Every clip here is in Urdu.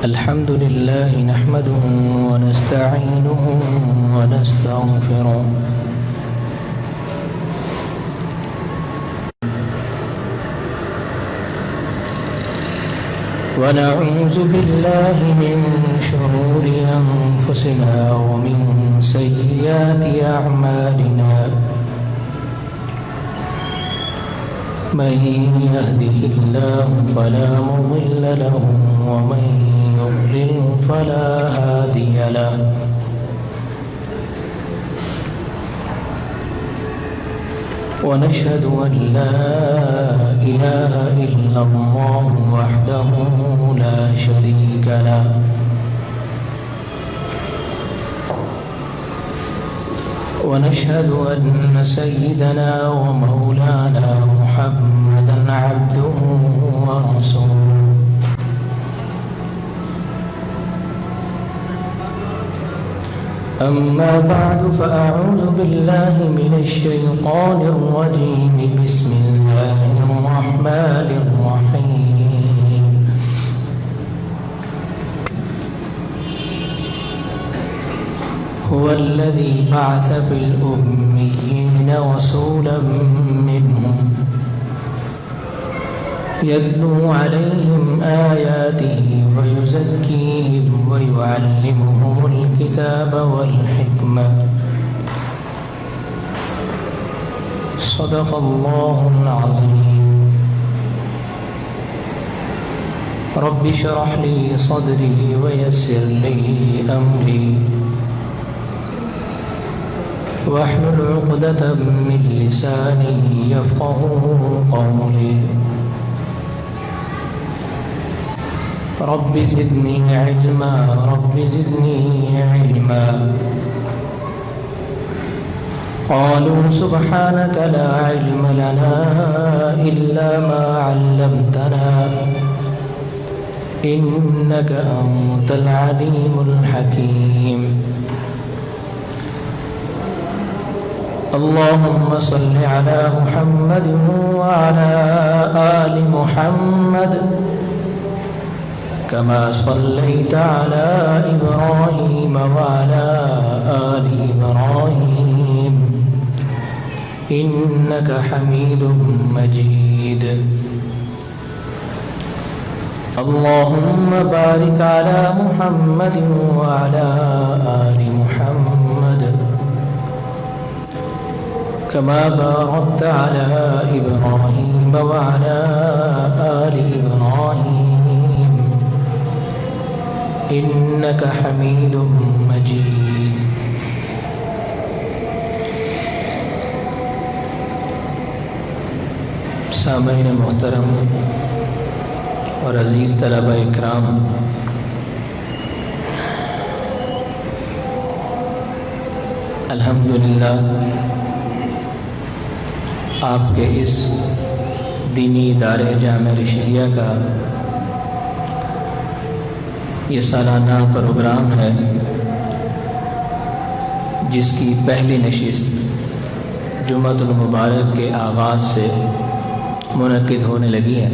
الحمد لله نحمده ونستعينه ونستغفره ونعوذ بالله من شرور أنفسنا ومن سيئات أعمالنا من يهده الله فلا مضل له ومن يضلل فلا هادي له ونشهد أن لا إله إلا الله وحده لا شريك له ونشهد أن سيدنا ومولانا محمدا عبده ورسوله أما بعد فأعوذ بالله من الشيطان الرجيم بسم الله الرحمن الرحيم هو الذي بعث في الأميين رسولا منهم يتلو عليهم آياته ويزكيهم ويعلمهم الكتاب والحكمة صدق الله العظيم رب اشرح لي صدري ويسر لي أمري واحلل عقدة من لساني يفقهوا قولي رب زدني علما رب زدني علما قالوا سبحانك لا علم لنا إلا ما علمتنا إنك أنت العليم الحكيم اللهم صل على محمد وعلى آل محمد كما صليت على إبراهيم وعلى آل إبراهيم إنك حميد مجيد اللهم بارك على محمد وعلى آل محمد كما باركت على إبراهيم وعلى آل إبراهيم إنك حميد مجيد سامعین محترم اور عزیز طلبہ اکرام، الحمدللہ آپ کے اس دینی ادارے جامعہ رشیدیہ کا یہ سالانہ پروگرام ہے جس کی پہلی نشست جمعۃ المبارک کے آغاز سے منعقد ہونے لگی ہے۔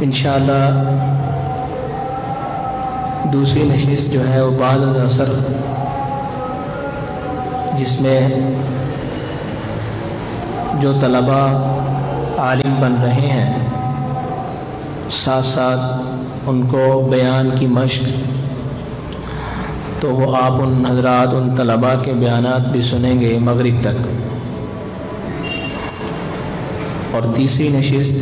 انشاءاللہ دوسری نشست جو ہے وہ بعد العصر، جس میں جو طلبہ عالم بن رہے ہیں ساتھ ساتھ ان کو بیان کی مشق، تو وہ آپ ان حضرات ان طلباء کے بیانات بھی سنیں گے مغرب تک۔ اور تیسری نشست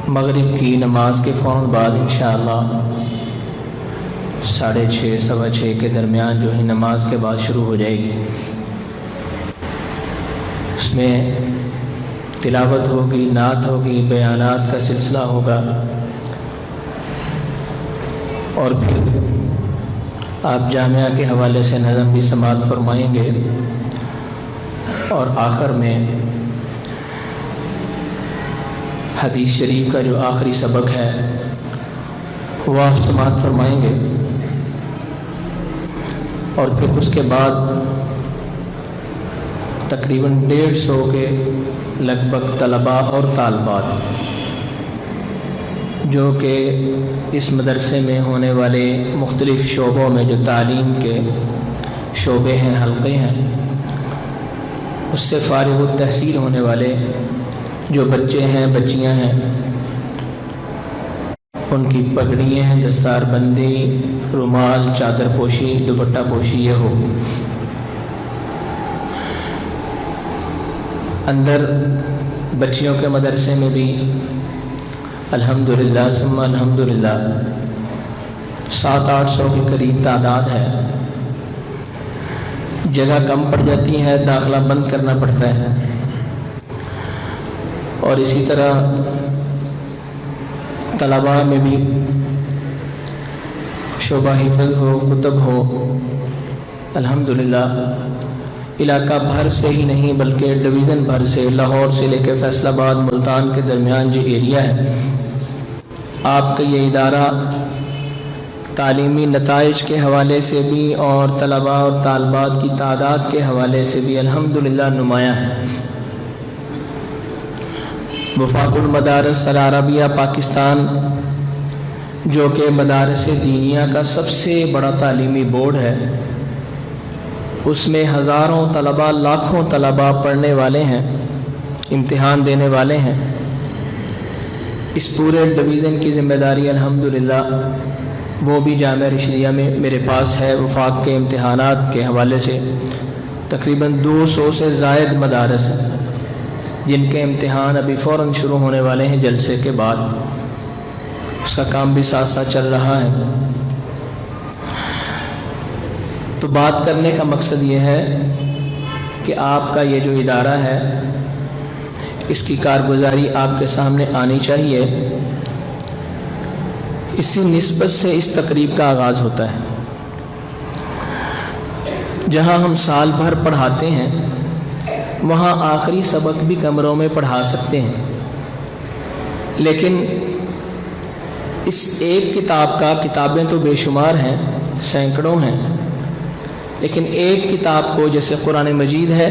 مغرب کی نماز کے فوراً بعد انشاءاللہ 6:30 سوا 6 کے درمیان جو ہے نماز کے بعد شروع ہو جائے گی۔ اس میں تلاوت ہوگی، نعت ہوگی، بیانات کا سلسلہ ہوگا، اور پھر آپ جامعہ کے حوالے سے نظم بھی سماعت فرمائیں گے، اور آخر میں حدیث شریف کا جو آخری سبق ہے وہ آپ سماعت فرمائیں گے، اور پھر اس کے بعد تقریباً 150 کے لگ بھگ طلباء اور طالبات جو کہ اس مدرسے میں ہونے والے مختلف شعبوں میں جو تعلیم کے شعبے ہیں، حلقے ہیں، اس سے فارغ التحصیل ہونے والے جو بچے ہیں، بچیاں ہیں، ان کی پگڑیاں، دستار بندی، رومال، چادر پوشی، دوپٹہ پوشی یہ ہو۔ اندر بچیوں کے مدرسے میں بھی الحمدللہ ثم الحمدللہ 700-800 کے قریب تعداد ہے۔ جگہ کم پڑ جاتی ہے، داخلہ بند کرنا پڑتا ہے، اور اسی طرح طلباء میں بھی شعبہ حفظ ہو، کتب ہو۔ الحمدللہ علاقہ بھر سے ہی نہیں بلکہ ڈویژن بھر سے، لاہور سے لے کے فیصل آباد، ملتان کے درمیان جو ایریا ہے، آپ کا یہ ادارہ تعلیمی نتائج کے حوالے سے بھی اور طلباء اور طالبات کی تعداد کے حوالے سے بھی الحمدللہ نمایاں ہے۔ وفاق المدارس العربیہ پاکستان، جو کہ مدارس دینیہ کا سب سے بڑا تعلیمی بورڈ ہے، اس میں ہزاروں طلباء، لاکھوں طلباء پڑھنے والے ہیں، امتحان دینے والے ہیں۔ اس پورے ڈویژن کی ذمہ داری الحمدللہ وہ بھی جامعہ رشیدیہ میں میرے پاس ہے۔ وفاق کے امتحانات کے حوالے سے تقریباً 200 سے زائد مدارس ہیں جن کے امتحان ابھی فوراً شروع ہونے والے ہیں جلسے کے بعد۔ اس کا کام بھی ساتھ ساتھ چل رہا ہے۔ تو بات کرنے کا مقصد یہ ہے کہ آپ کا یہ جو ادارہ ہے، اس کی کارگزاری آپ کے سامنے آنی چاہیے۔ اسی نسبت سے اس تقریب کا آغاز ہوتا ہے۔ جہاں ہم سال بھر پڑھاتے ہیں، وہاں آخری سبق بھی کمروں میں پڑھا سکتے ہیں، لیکن اس ایک کتاب کا، کتابیں تو بے شمار ہیں، سینکڑوں ہیں، لیکن ایک کتاب کو، جیسے قرآن مجید ہے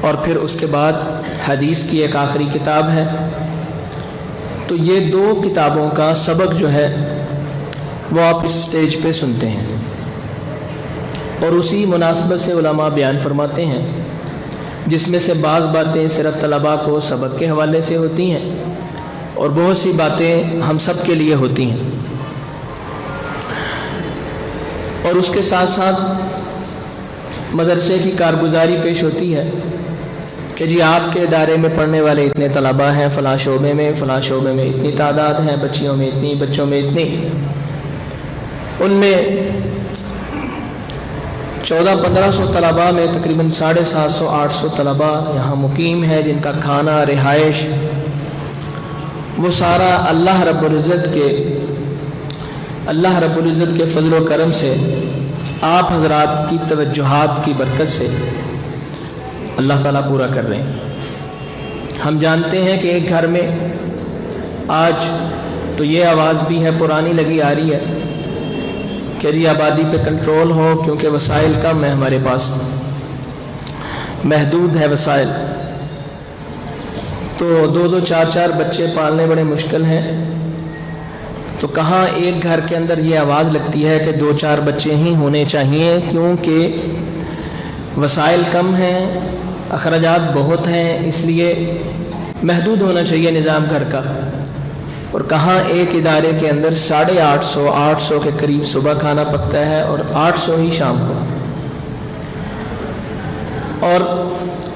اور پھر اس کے بعد حدیث کی ایک آخری کتاب ہے، تو یہ 2 کتابوں کا سبق جو ہے وہ آپ اس سٹیج پہ سنتے ہیں، اور اسی مناسبت سے علماء بیان فرماتے ہیں، جس میں سے بعض باتیں صرف طلباء کو سبق کے حوالے سے ہوتی ہیں اور بہت سی باتیں ہم سب کے لیے ہوتی ہیں۔ اور اس کے ساتھ ساتھ مدرسے کی کارگزاری پیش ہوتی ہے کہ جی آپ کے ادارے میں پڑھنے والے اتنے طلباء ہیں، فلاں شعبے میں اتنی تعداد ہیں، بچیوں میں اتنی، بچوں میں اتنی۔ ان میں 1400-1500 طلباء میں تقریباً 750-800 طلباء یہاں مقیم ہیں، جن کا کھانا، رہائش، وہ سارا اللہ رب العزت کے فضل و کرم سے، آپ حضرات کی توجہات کی برکت سے اللہ تعالیٰ پورا کر رہے ہیں۔ ہم جانتے ہیں کہ ایک گھر میں آج تو یہ آواز بھی ہے، پرانی لگی آ رہی ہے، کہ جی آبادی پہ کنٹرول ہو، کیونکہ وسائل کم ہیں، ہمارے پاس محدود ہے وسائل، تو 2-2 4-4 بچے پالنے بڑے مشکل ہیں۔ تو کہاں ایک گھر کے اندر یہ آواز لگتی ہے کہ 2-4 بچے ہی ہونے چاہیے، کیونکہ وسائل کم ہیں، اخراجات بہت ہیں، اس لیے محدود ہونا چاہیے نظام گھر کا۔ اور کہاں ایک ادارے کے اندر 850 کے قریب صبح کھانا پکتا ہے اور 800 ہی شام کو۔ اور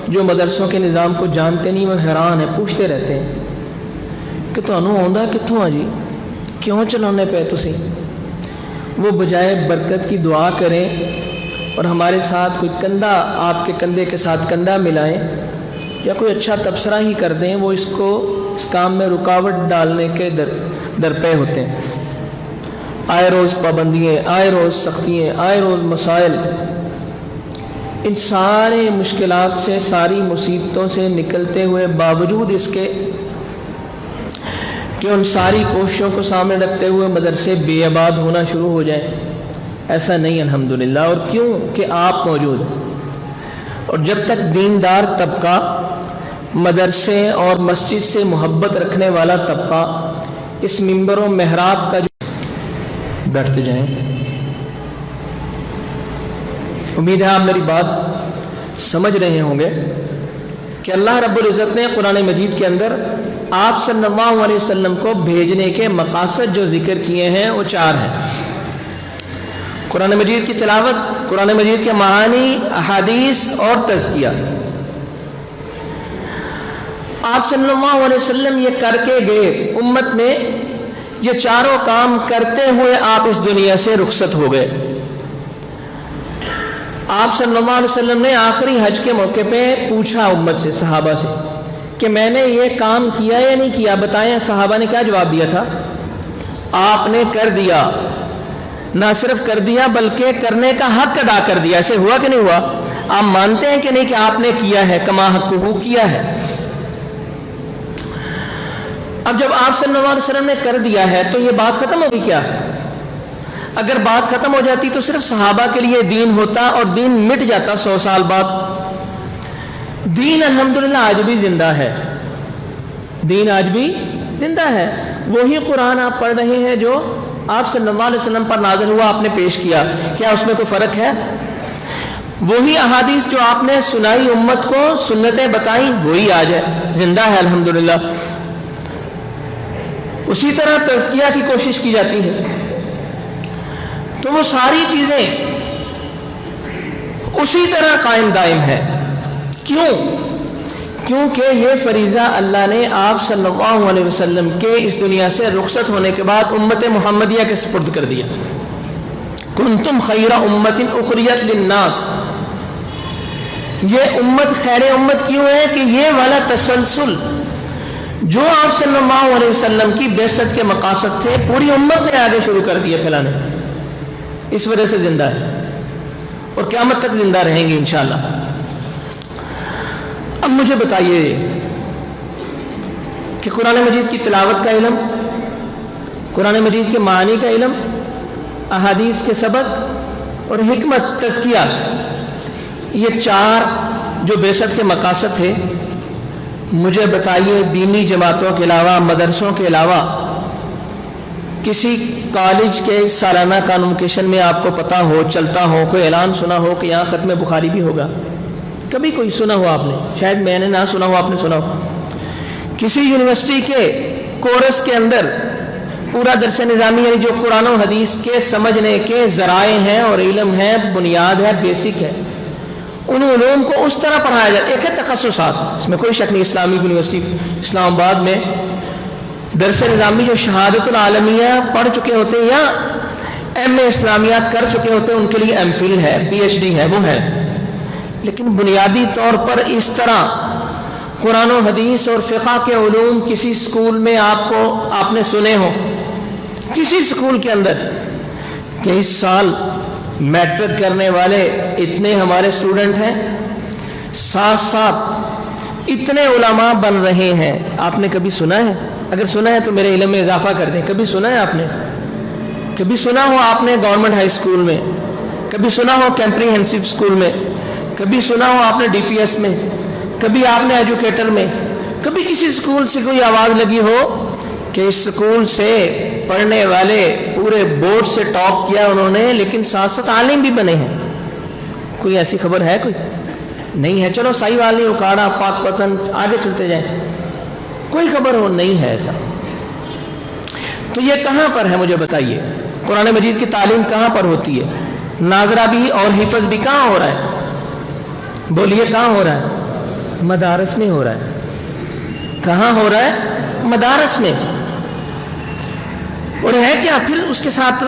جو مدرسوں کے نظام کو جانتے نہیں وہ حیران ہیں، پوچھتے رہتے ہیں کہ تانوں آندا کتھوں آ جی، کیوں چلانے پہ تسی؟ وہ بجائے برکت کی دعا کریں اور ہمارے ساتھ کوئی کندھا، آپ کے کندھے کے ساتھ کندھا ملائیں، یا کوئی اچھا تبصرہ ہی کر دیں، وہ اس کو اس کام میں رکاوٹ ڈالنے کے درپے ہوتے ہیں۔ آئے روز پابندیاں، آئے روز سختیاں، آئے روز مسائل، ان سارے مشکلات سے، ساری مصیبتوں سے نکلتے ہوئے باوجود اس کے کہ ان ساری کوششوں کو سامنے رکھتے ہوئے مدرسے بے آباد ہونا شروع ہو جائیں، ایسا نہیں الحمدللہ۔ اور کیوں کہ آپ موجود ہیں، اور جب تک دیندار طبقہ، مدرسے اور مسجد سے محبت رکھنے والا طبقہ اس منبر و محراب کا جو بیٹھتے جائیں. امید ہے آپ میری بات سمجھ رہے ہوں گے کہ اللہ رب العزت نے قرآن مجید کے اندر آپ صلی اللہ علیہ وسلم کو بھیجنے کے مقاصد جو ذکر کیے ہیں وہ 4 ہیں. قرآن مجید کی تلاوت، قرآن مجید کے معانی، احادیث اور تزکیہ. آپ صلی اللہ علیہ وسلم یہ کر کے گئے، امت میں یہ 4 کام کرتے ہوئے آپ اس دنیا سے رخصت ہو گئے. آپ صلی اللہ علیہ وسلم نے آخری حج کے موقع پہ پوچھا امت سے، صحابہ سے، کہ میں نے یہ کام کیا یا نہیں کیا، بتائیں. صحابہ نے کیا جواب دیا تھا؟ آپ نے کر دیا. نہ صرف کر دیا بلکہ کرنے کا حق ادا کر دیا. ایسے ہوا کہ نہیں ہوا؟ آپ مانتے ہیں کہ نہیں کہ آپ نے کیا ہے، کما حقہ کیا ہے. اب جب آپ صلی اللہ علیہ وسلم نے کر دیا ہے تو یہ بات ختم ہوگی کیا؟ اگر بات ختم ہو جاتی تو صرف صحابہ کے لیے دین ہوتا اور دین مٹ جاتا 100 سال بعد. دین الحمدللہ آج بھی زندہ ہے. دین آج بھی زندہ ہے. وہی قرآن آپ پڑھ رہے ہیں جو آپ صلی اللہ علیہ وسلم پر نازل ہوا، آپ نے پیش کیا. کیا اس میں کوئی فرق ہے؟ وہی احادیث جو آپ نے سنائی امت کو، سنتیں بتائیں، وہی آج ہے، زندہ ہے الحمدللہ. اسی طرح تزکیہ کی کوشش کی جاتی ہے. تو وہ ساری چیزیں اسی طرح قائم دائم ہے. کیوں؟ کیونکہ یہ فریضہ اللہ نے آپ صلی اللہ علیہ وسلم کے اس دنیا سے رخصت ہونے کے بعد امت محمدیہ کے سپرد کر دیا. کنتم خیر امت اخرجت للناس. یہ امت خیر امت کیوں ہے کہ یہ والا تسلسل جو آپ صلی اللہ علیہ وسلم کی بعثت کے مقاصد تھے پوری امت نے آگے شروع کر دیا پھیلانے. اس وجہ سے زندہ ہے اور قیامت تک زندہ رہیں گے انشاءاللہ. اب مجھے بتائیے کہ قرآن مجید کی تلاوت کا علم، قرآن مجید کے معانی کا علم، احادیث کے سبق اور حکمت، تزکیہ، یہ 4 جو بعثت کے مقاصد تھے، مجھے بتائیے دینی جماعتوں کے علاوہ، مدرسوں کے علاوہ کسی کالج کے سالانہ کانوکیشن میں آپ کو پتہ ہو، چلتا ہو، کوئی اعلان سنا ہو کہ یہاں ختم بخاری بھی ہوگا؟ کبھی کوئی سنا ہو آپ نے؟ شاید میں نے نہ سنا ہو، آپ نے سنا ہو. کسی یونیورسٹی کے کورس کے اندر پورا درس نظامی، یعنی جو قرآن و حدیث کے سمجھنے کے ذرائع ہیں اور علم ہے، بنیاد ہے، بیسک ہے، ان علوم کو اس طرح پڑھایا جائے. ایک ہے تخصصات، اس میں کوئی شک نہیں. اسلامک یونیورسٹی اسلام آباد میں درس نظامی جو شہادت العالمیہ پڑھ چکے ہوتے ہیں یا ایم اے اسلامیات کر چکے ہوتے ہیں، ان کے لیے ایم فل ہے، پی ایچ ڈی ہے، وہ ہے. لیکن بنیادی طور پر اس طرح قرآن و حدیث اور فقہ کے علوم کسی سکول میں آپ نے سنے ہو، کسی سکول کے اندر کہ اس سال میٹرک کرنے والے اتنے ہمارے اسٹوڈنٹ ہیں، ساتھ ساتھ اتنے علماء بن رہے ہیں، آپ نے کبھی سنا ہے؟ اگر سنا ہے تو میرے علم میں اضافہ کر دیں. کبھی سنا ہے آپ نے؟ کبھی سنا ہو آپ نے گورنمنٹ ہائی اسکول میں، کبھی سنا ہو کمپریہنسو اسکول میں، کبھی سنا ہو آپ نے ڈی پی ایس میں، کبھی آپ نے ایجوکیٹر میں، کبھی کسی اسکول سے کوئی آواز لگی ہو کہ اس اسکول سے پڑھنے والے پورے بورڈ سے ٹاپ کیا انہوں نے، لیکن ساتھ ساتھ عالم بھی بنے ہیں؟ کوئی ایسی خبر ہے؟ کوئی نہیں ہے. چلو سائی والی، اکاڑا، پاک پتن، آگے چلتے جائیں. کوئی خبر ہو نہیں ہے ایسا. تو یہ کہاں پر ہے مجھے بتائیے؟ قرآن مجید کی تعلیم کہاں پر ہوتی ہے؟ ناظرہ بھی اور حفظ بھی کہاں ہو رہا ہے؟ بولیے کہاں ہو رہا ہے؟ مدارس میں ہو رہا ہے. کہاں ہو رہا ہے؟ مدارس میں. اور ہے کیا پھر اس کے ساتھ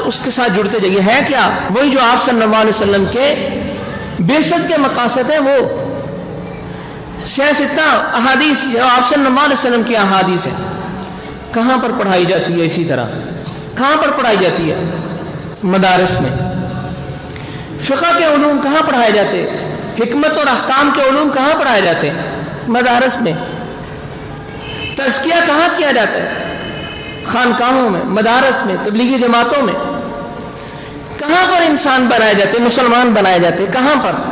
جڑتے جائیے، ہے کیا؟ وہی جو آپ صلی اللہ علیہ وسلم کے بعثت کے مقاصد ہیں، وہ سیاستہ احادیث جو آپ صلی اللہ علیہ وسلم کی احادیث ہیں. کہاں پر پڑھائی جاتی ہے؟ اسی طرح کہاں پر پڑھائی جاتی ہے؟ مدارس میں. فقہ کے علوم کہاں پڑھائے جاتے ہیں؟ حکمت اور احکام کے علوم کہاں پڑھائے جاتے ہیں؟ مدارس میں. تزکیہ کہاں کیا جاتا ہے؟ خانقاہوں میں، مدارس میں، تبلیغی جماعتوں میں. کہاں پر انسان بنائے جاتے ہیں، مسلمان بنائے جاتے ہیں؟ کہاں پر؟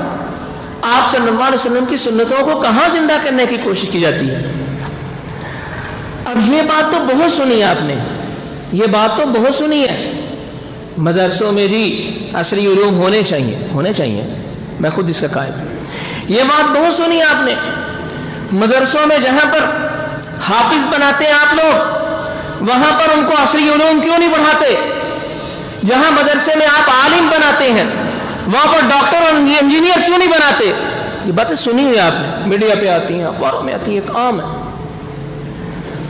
آپ صلی اللہ علیہ وسلم کی سنتوں کو کہاں زندہ کرنے کی کوشش کی جاتی ہے؟ اب یہ بات تو بہت سنی آپ نے یہ بات تو بہت سنی ہے مدرسوں میں جی عصری علوم ہونے چاہیے، میں خود اس کا قائل، یہ بات بہت سنی ہے آپ نے۔ مدرسوں میں جہاں پر حافظ بناتے ہیں آپ لوگ، وہاں پر ان کو عصری علوم کیوں نہیں پڑھاتے؟ جہاں مدرسے میں آپ عالم بناتے ہیں وہاں پر ڈاکٹر اور انجینئر کیوں نہیں بناتے؟ یہ باتیں سنی ہوئی آپ نے، میڈیا پہ آتی ہیں، اخباروں میں آتی ہیں، ایک عام ہے۔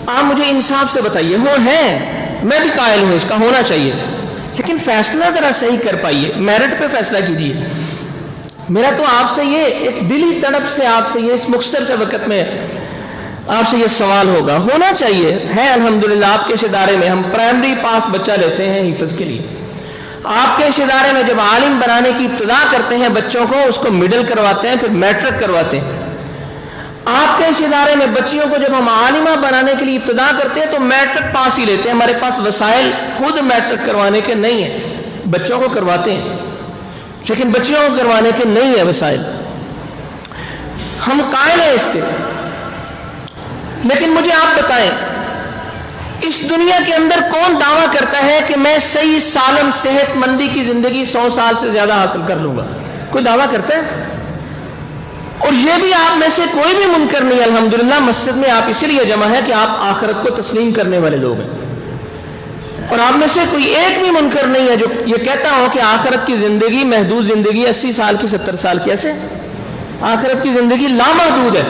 آپ مجھے انصاف سے بتائیے، وہ ہیں، میں بھی قائل ہوں اس کا ہونا چاہیے، لیکن فیصلہ ذرا صحیح کر پائیے، میرٹ پہ فیصلہ کیجیے۔ میرا تو آپ سے یہ ایک دلی تڑپ سے آپ سے یہ اس مختصر سے وقت میں آپ سے یہ سوال ہوگا، ہونا چاہیے ہے الحمدللہ آپ کے اس ادارے میں ہم پرائمری پاس بچہ لیتے ہیں حفظ کے لیے، آپ کے اس ادارے میں جب عالم بنانے کی ابتدا کرتے ہیں بچوں کو، اس کو مڈل کرواتے ہیں، پھر میٹرک کرواتے ہیں۔ آپ کے اس ادارے میں بچیوں کو جب ہم عالمہ بنانے کے لیے ابتدا کرتے ہیں تو میٹرک پاس ہی لیتے ہیں، ہمارے پاس وسائل خود میٹرک کروانے کے نہیں ہیں، بچوں کو کرواتے ہیں لیکن بچیوں کو کروانے کے نہیں ہیں وسائل، ہم قائل ہیں اس کے۔ لیکن مجھے آپ بتائیں، اس دنیا کے اندر کون دعویٰ کرتا ہے کہ میں صحیح سالم صحت مندی کی زندگی 100 سال سے زیادہ حاصل کر لوں گا؟ کوئی دعویٰ کرتا ہے؟ اور یہ بھی آپ میں سے کوئی بھی منکر نہیں، الحمدللہ مسجد میں آپ اسی لیے جمع ہے کہ آپ آخرت کو تسلیم کرنے والے لوگ ہیں، اور آپ میں سے کوئی ایک بھی منکر نہیں ہے جو یہ کہتا ہو کہ آخرت کی زندگی محدود زندگی 80 سال کی 70 سال کی، ایسے آخرت کی زندگی لامحدود ہے۔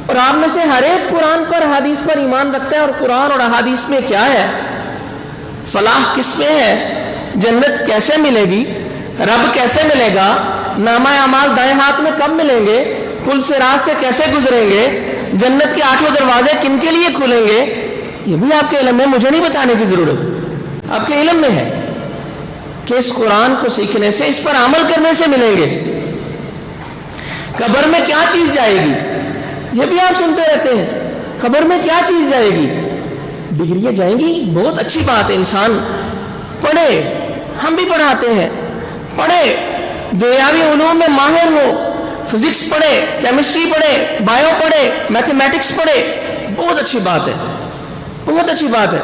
اور آپ میں سے ہر ایک قرآن پر حدیث پر ایمان رکھتا ہے، اور قرآن اور احادیث میں کیا ہے، فلاح کس میں ہے، جنت کیسے ملے گی، رب کیسے ملے گا، نامہ اعمال دائیں ہاتھ میں کب ملیں گے، پل صراط سے کیسے گزریں گے، جنت کے 8 دروازے کن کے لیے کھلیں گے، یہ بھی آپ کے علم میں، مجھے نہیں بتانے کی ضرورت، آپ کے علم میں ہے کہ اس قرآن کو سیکھنے سے، اس پر عمل کرنے سے ملیں گے۔ قبر میں کیا چیز جائے گی، یہ بھی آپ سنتے رہتے ہیں، قبر میں کیا چیز جائے گی، ڈگریاں جائیں گی، بہت اچھی بات ہے، انسان پڑھے، ہم بھی پڑھاتے ہیں، پڑھے، دنیاوی علوم میں ماہر ہو، فزکس پڑھے، کیمسٹری پڑھے، بایو پڑھے، میتھمیٹکس پڑھے، بہت اچھی بات ہے، بہت اچھی بات ہے،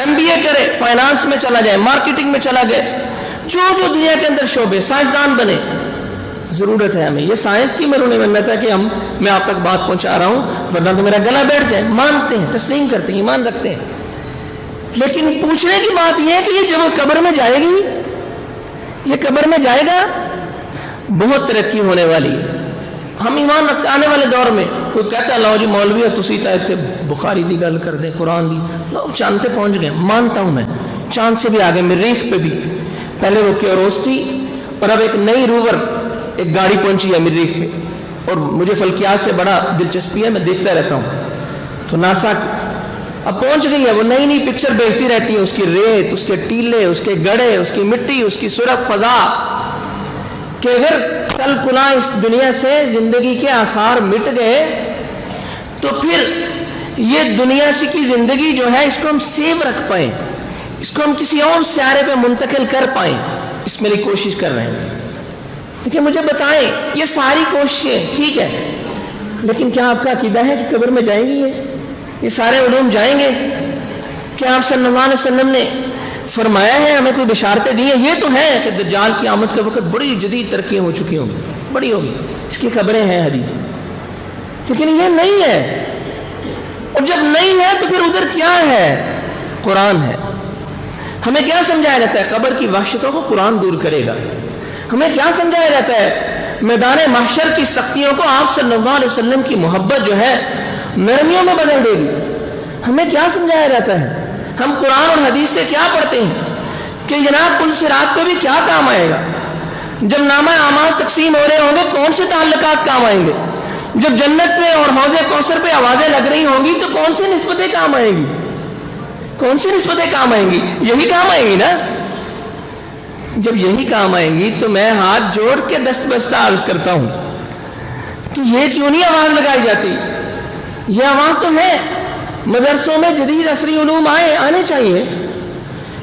MBA کرے، فائنانس میں چلا جائے، مارکیٹنگ میں چلا گئے، جو دنیا کے اندر شعبے، سائنسدان بنے، ضرورت ہے ہمیں، یہ سائنس کی میرے منت ہے کہ میں آپ تک بات پہنچا رہا ہوں، ورنہ تو میرا گلا بیٹھ جائے، مانتے ہیں، تسلیم کرتے ہیں، ایمان رکھتے ہیں، لیکن پوچھنے کی بات یہ ہے کہ یہ جب قبر میں جائے گی، یہ قبر میں جائے گا، بہت ترقی ہونے والی ہے، ہم ایمان رکھتے آنے والے دور میں، کوئی کہتا ہے لو جی مولوی ہے تسی تے بخاری دی گل کر دیں، قرآن دی، لوگ چاند پہ پہنچ گئے، مانتا ہوں میں، چاند سے بھی آگے، مریخ پہ بھی، پہلے وہ کیوروس تھی، اور اب ایک نئی روور ایک گاڑی پہنچی ہے مریخ پہ، اور مجھے فلکیات سے بڑا دلچسپی ہے، میں دیکھتا رہتا ہوں، تو ناسا اب پہنچ گئی ہے، وہ نئی نئی پکچر بھیجتی رہتی ہے، اس کی ریت، اس کے ٹیلے، اس کے گڑھے، اس کی مٹی، اس کی سرخ فضا، کہ اگر کل کلا اس دنیا سے زندگی کے آثار مٹ گئے تو پھر یہ دنیا سے کی زندگی جو ہے اس کو ہم سیو رکھ پائیں، اس کو ہم کسی اور سیارے پہ منتقل کر پائیں، اس میں کوشش کر رہے ہیں۔ دیکھیں مجھے بتائیں، یہ ساری کوششیں ٹھیک ہے، لیکن کیا آپ کا عقیدہ ہے کہ قبر میں جائیں گی یہ سارے علوم جائیں گے؟ کیا آپ صلی اللہ علیہ وسلم نے فرمایا ہے، ہمیں کوئی بشارتیں دی ہیں؟ یہ تو ہے کہ دجال کی آمد کے وقت بڑی جدید ترقیاں ہو چکی ہوں گی، بڑی ہوگی، اس کی خبریں ہیں حدیث، لیکن یہ نہیں ہے، اور جب نہیں ہے تو پھر ادھر کیا ہے؟ قرآن ہے۔ ہمیں کیا سمجھایا جاتا ہے؟ قبر کی وحشتوں کو قرآن دور کرے گا۔ ہمیں کیا سمجھایا جاتا ہے؟ میدان محشر کی سختیوں کو آپ صلی اللہ علیہ وسلم کی محبت جو ہے نرمیوں میں بدل دے گی۔ ہمیں کیا سمجھایا جاتا ہے؟ ہم قرآن اور حدیث سے کیا پڑھتے ہیں کہ جناب پل صراط پہ بھی کیا کام آئے گا؟ جب نامہ اعمال تقسیم ہو رہے ہوں گے کون سے تعلقات کام آئیں گے؟ جب جنت پہ اور حوض کوثر پہ آوازیں لگ رہی ہوں گی تو کون سی نسبتیں کام آئیں گی؟ کون سی نسبتیں کام آئیں گی؟ یہی کام آئیں گی نا۔ جب یہی کام آئیں گی تو میں ہاتھ جوڑ کے دست بستہ عرض کرتا ہوں کہ یہ کیوں نہیں آواز لگائی جاتی؟ یہ آواز تو ہے، مدرسوں میں جدید عصری علوم آنے چاہیے،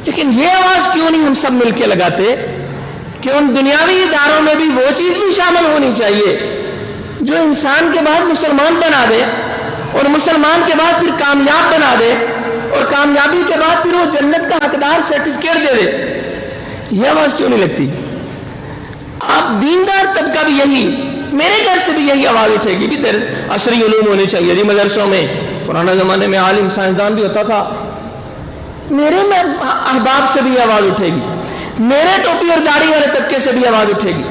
لیکن یہ آواز کیوں نہیں ہم سب مل کے لگاتے کہ ان دنیاوی اداروں میں بھی وہ چیز بھی شامل ہونی چاہیے جو انسان کے بعد مسلمان بنا دے، اور مسلمان کے بعد پھر کامیاب بنا دے، اور کامیابی کے بعد پھر وہ جنت کا حقدار سرٹیفکیٹ دے دے، یہ آواز کیوں نہیں لگتی؟ آپ دیندار طبقہ بھی یہی، میرے گھر سے بھی یہی آواز اٹھے گی بھی عصری علوم ہونے چاہیے جی مدرسوں میں۔ پرانے زمانے میں عالم سائنسدان بھی ہوتا تھا، میرے میں احباب سے بھی آواز اٹھے گی، میرے ٹوپی اور داڑھی والے طبقے سے بھی آواز اٹھے گی،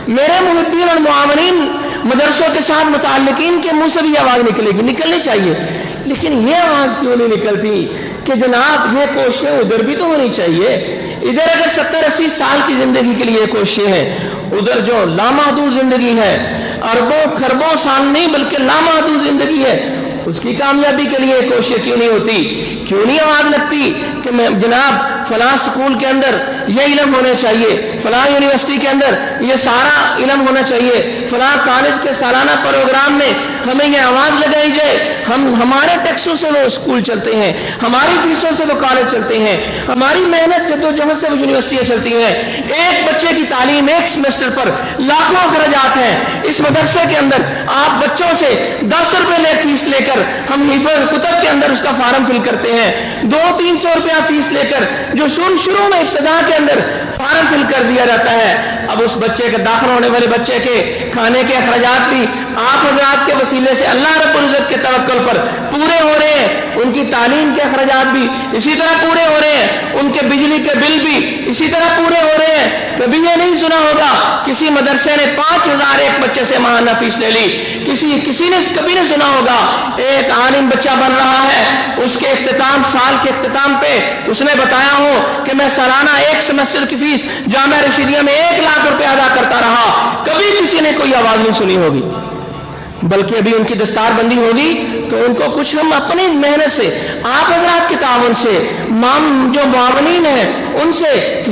میرے محبین اور معاونین مدرسوں کے ساتھ متعلقین کے منہ سے بھی آواز نکلے گی، نکلنی چاہیے۔ لیکن یہ آواز کیوں نہیں نکلتی کہ جناب یہ کوششیں ادھر بھی تو ہونی چاہیے؟ ادھر اگر 70-80 سال کی زندگی کے لیے کوششیں ہیں، ادھر جو لامحدود زندگی ہے، اربوں خربوں سال نہیں بلکہ لامحدود زندگی ہے، اس کی کامیابی کے لیے کوشش کیوں نہیں ہوتی؟ کیوں نہیں آواز لگتی کہ میں جناب فلاں سکول کے اندر یہ علم ہونے چاہیے، فلاں یونیورسٹی کے اندر یہ سارا علم ہونا چاہیے، فلاں کالج کے سالانہ پروگرام میں ہمیں یہ آواز لگائی جائے، ہمارے ٹیکسوں سے وہ اسکول چلتے ہیں، ہماری فیسوں سے وہ کالج چلتے ہیں، ہماری محنت جدوجہد سے وہ یونیورسٹیاں چلتی ہیں، ایک بچے کی تعلیم ایک سیمسٹر پر لاکھوں اخراجات ہیں۔ اس مدرسے کے اندر آپ بچوں سے 10 روپے لے فیس لے کر ہم حفظ کتب کے اندر اس کا فارم فل کرتے ہیں، 200-300 روپیہ فیس لے کر جو شروع میں ابتدا کے اندر فارم فل کر دیا جاتا ہے۔ اب اس بچے کے داخل ہونے والے بچے کے کھانے کے اخراجات بھی آپ حضرات کے وسیلے سے اللہ رب العزت کے توکل پر پورے ہو رہے ہیں، ان کی تعلیم کے اخراجات بھی اسی طرح پورے ہو رہے ہیں، ان کے بجلی کے بل بھی اسی طرح پورے ہو رہے ہیں۔ کبھی یہ نہیں سنا ہوگا کسی مدرسے نے 5000 ایک بچے سے ماہانہ فیس لے لی، کسی نے کبھی نہیں سنا ہوگا ایک عالم بچہ بن رہا ہے، اس کے اختتام سال کے اختتام پہ اس نے بتایا ہو کہ میں سالانہ ایک سیمسٹر کی فیس جامعہ رشیدیہ میں 1 لاکھ روپے ادا کرتا رہا۔ کبھی کسی نے کوئی آواز نہیں سنی ہوگی، بلکہ ابھی ان کی دستار بندی ہوگی تو ان کو کچھ ہم اپنی محنت سے آپ حضرات کے تعاون سے جو معاونین ہیں ان سے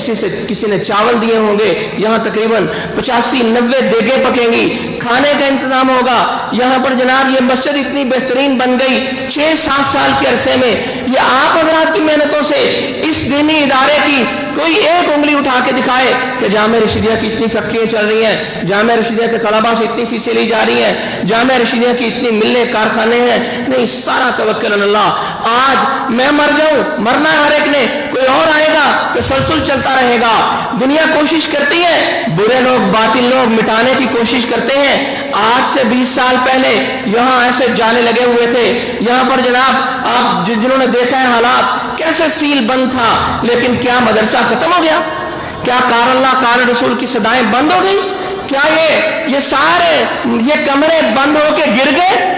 کسی نے چاول دیے ہوں گے، یہاں تقریباً 85-90 دیگیں پکیں گی، کھانے کا انتظام ہوگا۔ یہاں پر جناب یہ مسجد اتنی بہترین بن گئی 6-7 سال کے عرصے میں، یہ آپ حضرات کی محنتوں سے اس دینی ادارے کی کوئی ایک انگلی اٹھا کے دکھائے کہ جامعہ رشیدیہ کی اتنی فیکٹریاں چل رہی ہیں، جامعہ رشیدیہ کے طلباء سے اتنی فیسیں لی جا رہی ہیں، جامعہ رشیدیہ کی اتنی ملیں کارخانے ہیں۔ نہیں، سارا توکل اللہ۔ آج میں مر جاؤں، مرنا ہے ہر ایک نے، کوئی اور آئے گا، تسلسل چلتا رہے گا۔ دنیا کوشش کرتی ہے، برے لوگ باطل لوگ مٹانے کی کوشش کرتے ہیں۔ آج سے 20 سال پہلے یہاں ایسے جالے لگے ہوئے تھے، یہاں پر جناب آپ جنہوں نے دیکھا ہے حالات کیسے سیل بند تھا، لیکن کیا مدرسہ ختم ہو گیا؟ کیا قال اللہ قال رسول کی صدائیں بند ہو گئی؟ کیا یہ سارے یہ کمرے بند ہو کے گر گئے؟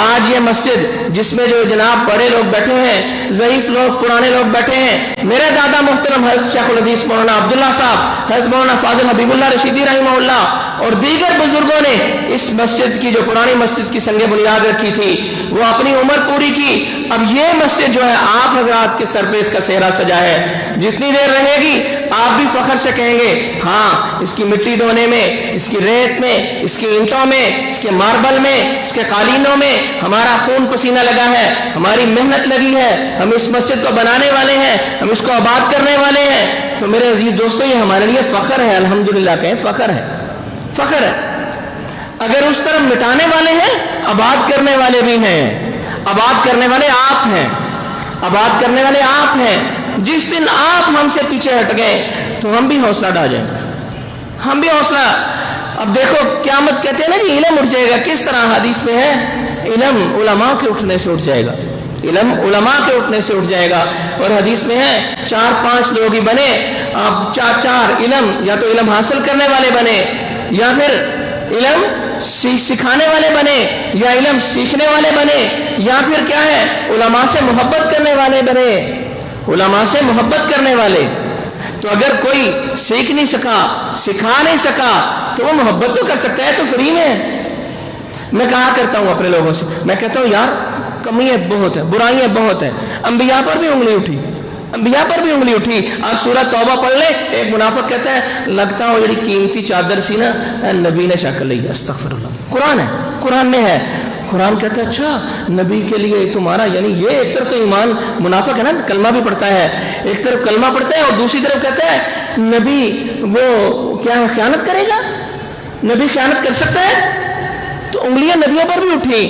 آج یہ مسجد جس میں جو جناب بڑے لوگ بیٹھے ہیں، ضعیف لوگ، پرانے لوگ بیٹھے ہیں، میرے دادا محترم حضرت شیخ الحدیث مولانا عبداللہ صاحب، حضرت مولانا فاضل حبیب اللہ رشیدی رحمہ اللہ اور دیگر بزرگوں نے اس مسجد کی جو پرانی مسجد کی سنگ بنیاد رکھی تھی، وہ اپنی عمر پوری کی۔ اب یہ مسجد جو ہے آپ حضرات کے سر پہ اس کا سہرا سجا ہے، جتنی دیر رہے گی آپ بھی فخر سے کہیں گے ہاں اس کی مٹی ڈھونے میں، اس کی ریت میں، اس کی اینٹوں میں، اس کے ماربل میں، اس کے قالینوں میں ہمارا خون پسینہ لگا ہے، ہماری محنت لگی ہے، ہم اس مسجد کو بنانے والے ہیں، ہم اس کو آباد کرنے والے ہیں۔ تو میرے عزیز دوستو، یہ ہمارے لیے فخر ہے، الحمدللہ کہیں فخر ہے، فخر ہے۔ اگر اس طرف مٹانے والے ہیں، آباد کرنے والے بھی ہیں، آباد کرنے والے آپ ہیں، آباد کرنے والے آپ ہیں۔ جس دن آپ ہم سے پیچھے ہٹ گئے تو ہم بھی حوصلہ ڈا جائیں گے، ہم بھی حوصلہ۔ اب دیکھو قیامت کہتے ہیں نا جی علم اٹھ جائے گا، کس طرح حدیث میں ہے، علم علماء کے اٹھنے سے اٹھ جائے گا، علم علماء کے اٹھنے سے اٹھ جائے گا۔ اور حدیث میں ہے 4-5 لوگ ہی بنے، آپ 4 علم، یا تو علم حاصل کرنے والے بنے، یا پھر علم سکھانے والے بنے، یا علم سیکھنے والے بنے، یا پھر کیا ہے علماء سے محبت کرنے والے بنے، علماء سے محبت کرنے والے۔ تو اگر کوئی سیکھ نہیں سکا، سکھا نہیں سکا، تو وہ محبت تو کر سکتا ہے، تو فری میں ہے۔ میں کہا کرتا ہوں اپنے لوگوں سے، میں کہتا ہوں یار کمیاں بہت ہیں، برائیاں بہت ہیں، انبیاء پر بھی انگلی اٹھی، انبیاء پر بھی انگلی اٹھی۔ آپ سورہ توبہ پڑھ لیں، ایک منافق کہتا ہے لگتا ہو جڑی قیمتی چادر سی نا نبی نے چک لی، استغفر اللہ۔ قرآن ہے، قرآن میں ہے، قرآن کہتا ہے اچھا نبی کے لیے تمہارا، یعنی یہ ایک طرف تو ایمان منافق ہے نا، کلمہ بھی پڑھتا ہے، ایک طرف کلمہ پڑھتا ہے اور دوسری طرف کہتا ہے نبی وہ کیا خیانت کرے گا، نبی خیانت کر سکتا ہے؟ تو انگلیاں نبیوں پر بھی اٹھی۔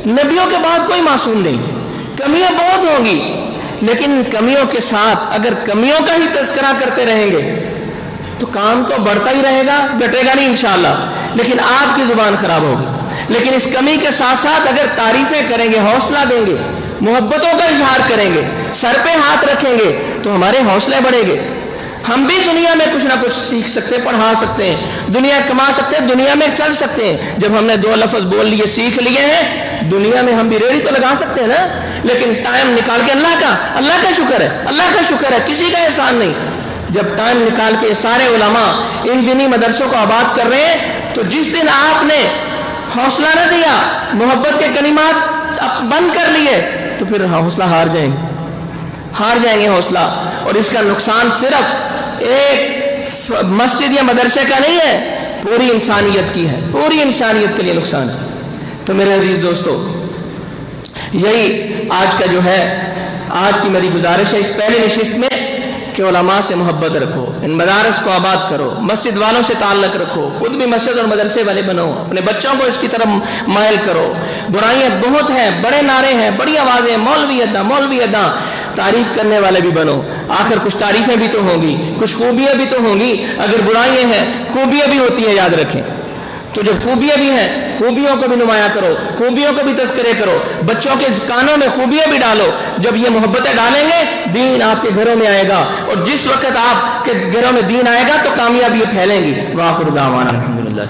نبیوں کے بعد کوئی معصوم نہیں، کمیاں بہت ہوں گی، لیکن کمیوں کے ساتھ اگر کمیوں کا ہی تذکرہ کرتے رہیں گے تو کام تو بڑھتا ہی رہے گا، گھٹے گا نہیں انشاءاللہ، لیکن آپ کی زبان خراب ہوگی۔ لیکن اس کمی کے ساتھ ساتھ اگر تعریفیں کریں گے، حوصلہ دیں گے، محبتوں کا اظہار کریں گے، سر پہ ہاتھ رکھیں گے، تو ہمارے حوصلے بڑھیں گے۔ ہم بھی دنیا میں کچھ نہ کچھ سیکھ سکتے ہیں، پڑھا سکتے ہیں، دنیا کما سکتے ہیں، دنیا میں چل سکتے ہیں۔ جب ہم نے 2 لفظ بول لیے، سیکھ لیے ہیں، دنیا میں ہم بھی ریڑھی تو لگا سکتے ہیں نا، لیکن ٹائم نکال کے اللہ کا شکر ہے، اللہ کا شکر ہے، کسی کا احسان نہیں۔ جب ٹائم نکال کے سارے علماء ان دینی مدرسوں کو آباد کر رہے ہیں، تو جس دن آپ نے حوصلہ نہ دیا، محبت کے کلمات بند کر لیے، تو پھر حوصلہ ہار جائیں گے حوصلہ۔ اور اس کا نقصان صرف ایک مسجد یا مدرسے کا نہیں ہے، پوری انسانیت کی ہے، پوری انسانیت کے لیے نقصان ہے۔ تو میرے عزیز دوستو، یہی آج کا جو ہے، آج کی میری گزارش ہے اس پہلی نشست میں کہ علماء سے محبت رکھو، ان مدارس کو آباد کرو، مسجد والوں سے تعلق رکھو، خود بھی مسجد اور مدرسے والے بنو، اپنے بچوں کو اس کی طرف مائل کرو۔ برائیاں بہت ہیں، بڑے نعرے ہیں، بڑی آوازیں، مولوی ادا، تعریف کرنے والے بھی بنو۔ آخر کچھ تعریفیں بھی تو ہوں گی، کچھ خوبیاں بھی تو ہوں گی۔ اگر برائیاں ہیں، خوبیاں بھی ہوتی ہیں، یاد رکھیں۔ تو جب خوبیاں بھی ہیں، خوبیوں کو بھی نمایاں کرو، خوبیوں کو بھی تذکرے کرو، بچوں کے کانوں میں خوبیاں بھی ڈالو۔ جب یہ محبتیں ڈالیں گے، دین آپ کے گھروں میں آئے گا، اور جس وقت آپ کے گھروں میں دین آئے گا تو کامیابی پھیلیں گی۔ وآخر دعوانا الحمدللہ۔